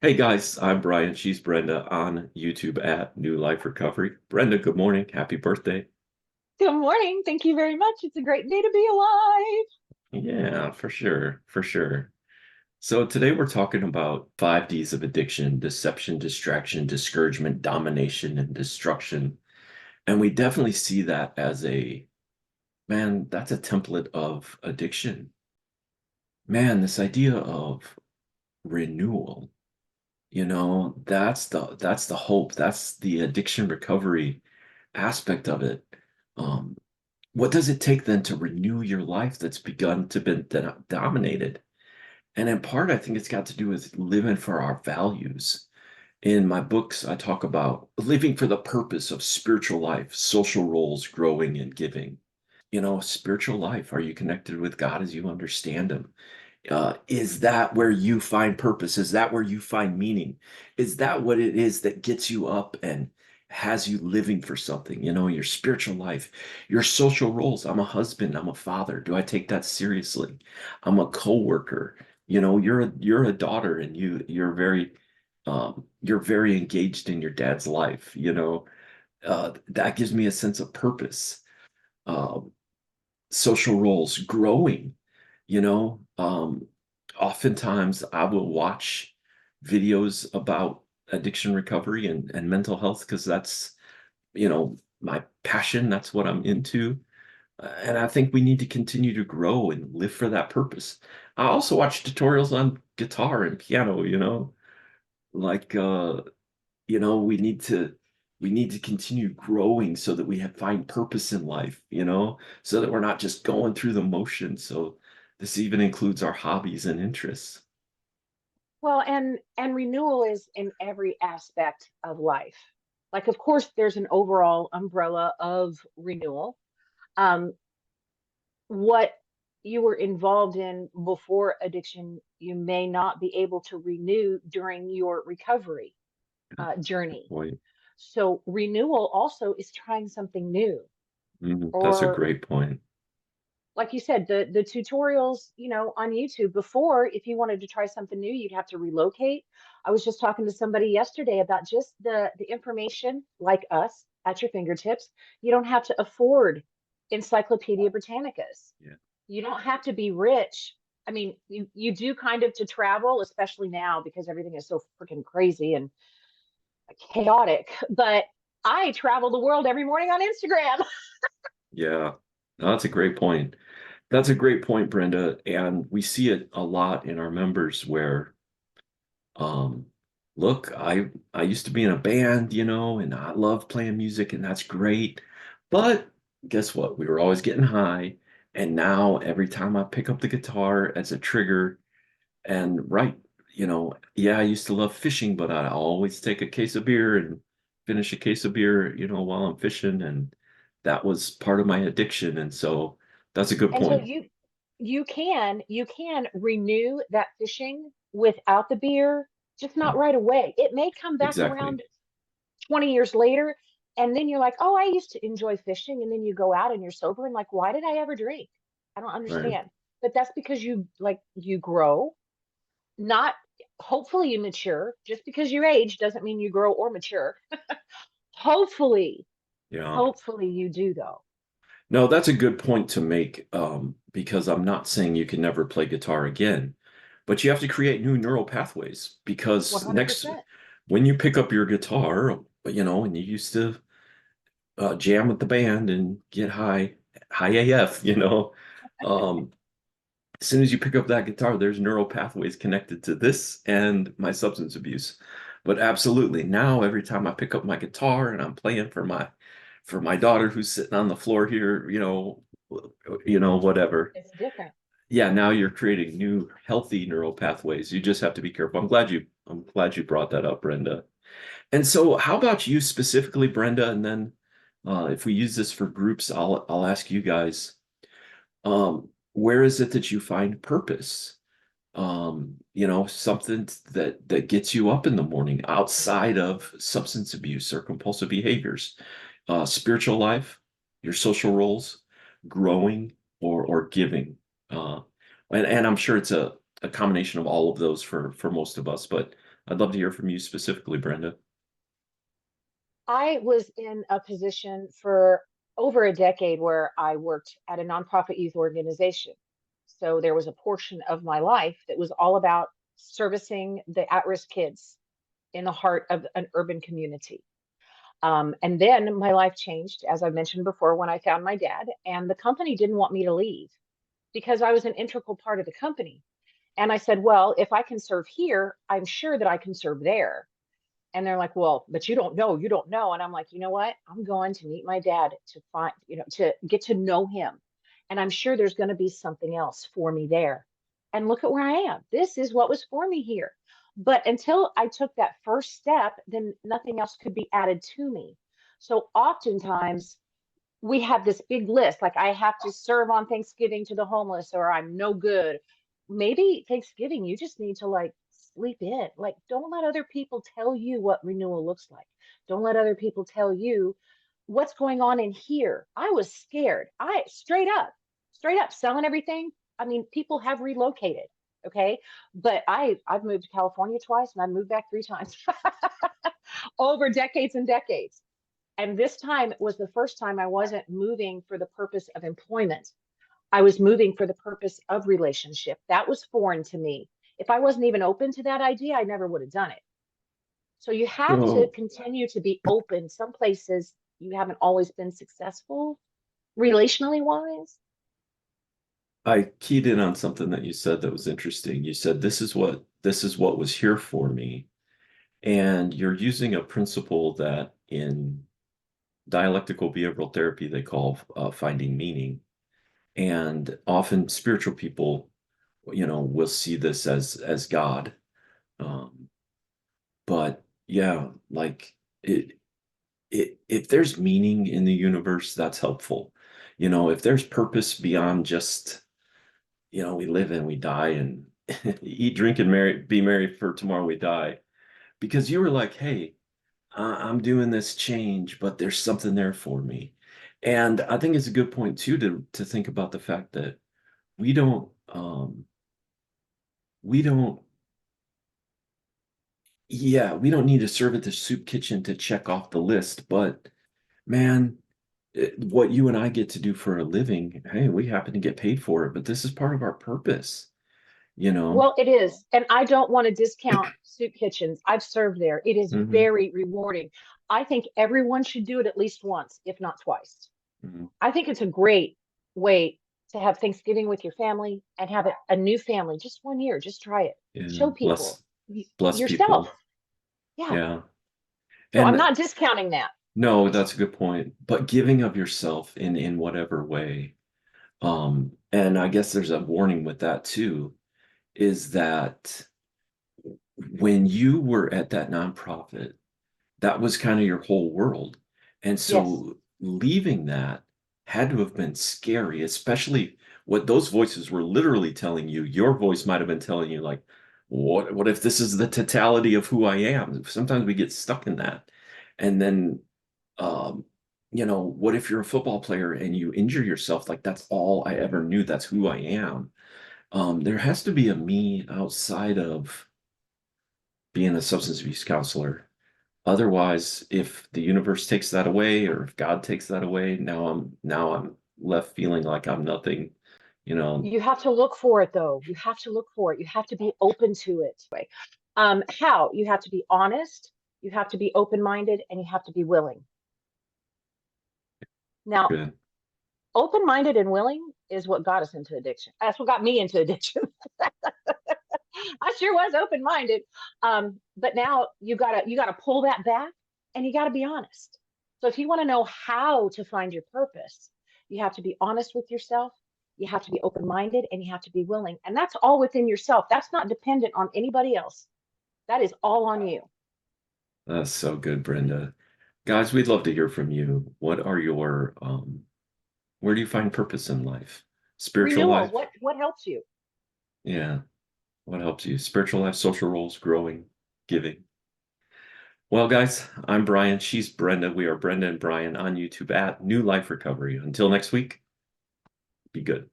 Hey guys, I'm Brian. She's Brenda on YouTube at New Life Recovery. Brenda, good morning. Happy birthday. Good morning. Thank you very much. It's a great day to be alive. Yeah, for sure. For sure. So today we're talking about 5 Ds of addiction: deception, distraction, discouragement, domination, and destruction. And we definitely see that as that's a template of addiction. Man, this idea of renewal, that's the hope. That's the addiction recovery aspect of it. Um, what does it take then to renew your life that's begun to be dominated? And in part, I think it's got to do with living for our values. In my books, I talk about living for the purpose of spiritual life, social roles, growing and giving. Spiritual life. Are you connected with God as you understand Him? Is that where you find purpose? Is that where you find meaning? Is that what it is that gets you up and has you living for something? Your spiritual life, your social roles. I'm a husband, I'm a father. Do I take that seriously? I'm a coworker. You're a daughter and you're very engaged in your dad's life. That gives me a sense of purpose. Um, Social roles, growing, you know um oftentimes I will watch videos about addiction recovery and mental health because that's my passion. That's what I'm into. And I think we need to continue to grow and live for that purpose. I also watch tutorials on guitar and piano, like we need to continue growing so that find purpose in life, so that we're not just going through the motions. So this even includes our hobbies and interests. Well, and renewal is in every aspect of life. Like, of course, there's an overall umbrella of renewal. Um, what you were involved in before addiction, you may not be able to renew during your recovery Good journey. point. So renewal also is trying something new, That's a or great point. like you said, the tutorials, on YouTube before, if you wanted to try something new, you'd have to relocate. I was just talking to somebody yesterday about just the information like us at your fingertips. You don't have to afford Encyclopedia Britannicas. Yeah. You don't have to be rich. I mean, you do kind of to travel, especially now because everything is so freaking crazy and chaotic. But I travel the world every morning on Instagram. Yeah. No, that's a great point. That's a great point, Brenda. And we see it a lot in our members where Um, look, I used to be in a band, and I love playing music, and that's great. But guess what? We were always getting high, and now every time I pick up the guitar, it's a trigger. And right, yeah, I used to love fishing, but I always take a case of beer and finish a case of beer, while I'm fishing, and that was part of my addiction. And so that's a good And so point. you can renew that fishing without the beer, just Yeah, not right away. It may come back exactly. around 20 years later, and then you're like, "Oh, I used to enjoy fishing." And then you go out and you're sober and like, "Why did I ever drink?" I don't Right, understand. But that's because you grow, not hopefully you mature. Just because you age doesn't mean you grow or mature. Hopefully, yeah. hopefully you do though. No, that's a good point to make, because I'm not saying you can never play guitar again, but you have to create new neural pathways because next, 100%. when you pick up your guitar, and you used to jam with the band and get high AF, um, as soon as you pick up that guitar, there's neural pathways connected to this and my substance abuse. But absolutely, now every time I pick up my guitar and I'm playing for my daughter who's sitting on the floor here, whatever. It's different. Yeah, now you're creating new healthy neural pathways. You just have to be careful. I'm glad you brought that up, Brenda. And so how about you specifically, Brenda? And then if we use this for groups, I'll ask you guys, where is it that you find purpose? Something that gets you up in the morning outside of substance abuse or compulsive behaviors, spiritual life, your social roles, growing or giving. And I'm sure it's a combination of all of those for most of us, but I'd love to hear from you specifically, Brenda. I was in a position for over a decade where I worked at a nonprofit youth organization. So there was a portion of my life that was all about servicing the at-risk kids in the heart of an urban community. And then my life changed, as I mentioned before, when I found my dad, and the company didn't want me to leave because I was an integral part of the company. And I said, well, if I can serve here, I'm sure that I can serve there. And they're like, well, but you don't know. And I'm like, you know what? I'm going to meet my dad to find, to get to know him. And I'm sure there's going to be something else for me there. And look at where I am. This is what was for me here. But until I took that first step, then nothing else could be added to me. So oftentimes we have this big list, like I have to serve on Thanksgiving to the homeless, or I'm no good. Maybe Thanksgiving, you just need to like sleep in. Like, don't let other people tell you what renewal looks like. Don't let other people tell you what's going on in here. I was scared. I straight up selling everything. I mean, people have relocated. Okay. But I've moved to California twice and I've moved back three times over decades and decades. And this time was the first time I wasn't moving for the purpose of employment. I was moving for the purpose of relationship. That was foreign to me. If I wasn't even open to that idea, I never would have done it. So you have to So continue to be open. Some places you haven't always been successful, relationally wise. I keyed in on something that you said that was interesting. You said this is what was here for me. And you're using a principle that in dialectical behavioral therapy they call finding meaning. And often spiritual people, will see this as God. Um, but yeah, like if there's meaning in the universe, that's helpful. If there's purpose beyond just, we live and we die and eat, drink, and be merry, for tomorrow we die. Because you were like, hey, I'm doing this change, but there's something there for me. And I think it's a good point too to think about the fact that we don't we don't yeah, we don't need to serve at the soup kitchen to check off the list, but man, what you and I get to do for a living, hey, we happen to get paid for it, but this is part of our purpose, you know? Well, it is. And I don't want to discount soup kitchens. I've served there. It is Hmm. very rewarding. I think everyone should do it at least once, if not twice. Hmm. I think it's a great way to have Thanksgiving with your family and have a new family just 1 year. Just try it. Yeah, Show people bless yourself. people. Yeah. Yeah. So I'm And not discounting that. no, that's a good point. But giving of yourself in whatever way. And I guess there's a warning with that too, is that when you were at that nonprofit, that was kind of your whole world. And Yes. so leaving that had to have been scary, especially what those voices were literally telling you. Your voice might have been telling you, like, what if this is the totality of who I am? Sometimes we get stuck in that. And then um, what if you're a football player and you injure yourself? Like that's all I ever knew. That's who I am. There has to be a me outside of being a substance abuse counselor. Otherwise, if the universe takes that away or if God takes that away, now I'm left feeling like I'm nothing, you know. You have to look for it though. You have to look for it. You have to be open to it. How? You have to be honest, you have to be open-minded, and you have to be willing. Now, Good. open-minded and willing is what got us into addiction. That's what got me into addiction. I sure was open-minded. But now you gotta pull that back and you gotta be honest. So if you want to know how to find your purpose, you have to be honest with yourself, you have to be open-minded, and you have to be willing. And that's all within yourself. That's not dependent on anybody else. That is all on you. That's so good, Brenda. Guys, we'd love to hear from you. Where do you find purpose in life? Spiritual Renewal, life? what helps you? Yeah. What helps you? Spiritual life, social roles, growing, giving. Well, guys, I'm Brian. She's Brenda. We are Brenda and Brian on YouTube at New Life Recovery. Until next week, be good.